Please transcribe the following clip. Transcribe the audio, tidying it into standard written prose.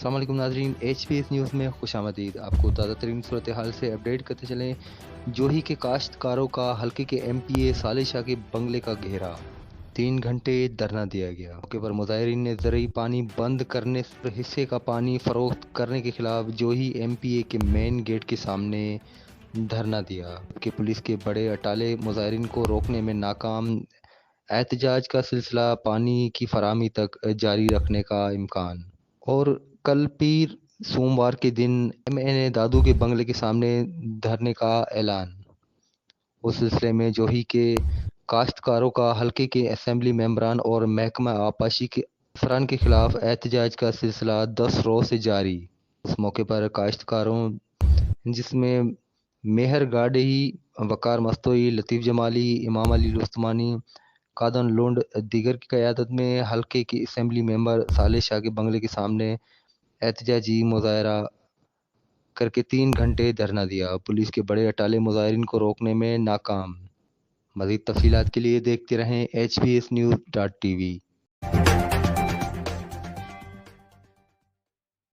السلام علیکم ناظرین، ایچ پی ایس نیوز میں خوش آمدید۔ آپ کو تازہ ترین صورتحال سے اپڈیٹ کرتے چلیں۔ جوہی کے کاشتکاروں کا حلقے کے ایم پی اے صالح شاہ کے بنگلے کا گھیرا، 3 گھنٹے دھرنا دیا گیا۔ موقع پر مظاہرین نے زرعی پانی بند کرنے اور حصے کا پانی فروخت کرنے کے خلاف جوہی ایم پی اے کے مین گیٹ کے سامنے دھرنا دیا، جبکہ پولیس کے بڑے اٹالے مظاہرین کو روکنے میں ناکام۔ احتجاج کا سلسلہ پانی کی فراہمی تک جاری رکھنے کا امکان۔ اور کل پیر سوموار کے دن ایم این اے دادو کے بنگلے کے سامنے دھرنے کا اعلان۔ اس سلسلے میں جوہی کے کاشتکاروں کا حلقے کے اسمبلی ممبران اور محکمہ آبپاشی کے افسران کے خلاف احتجاج کا سلسلہ 10 روز سے جاری۔ اس موقع پر کاشتکاروں، جس میں میہر گاڈھی، وقار مستوئی، لطیف جمالی، امام علی رستمانی، کادن لونڈ دیگر کی قیادت میں حلقے کے اسمبلی ممبر صالح شاہ کے بنگلے کے سامنے احتجاجی مظاہرہ کر کے 3 گھنٹے دھرنا دیا۔ پولیس کے بڑے اٹالے مظاہرین کو روکنے میں ناکام۔ مزید تفصیلات کے لیے دیکھتے رہیں HPSnews.tv۔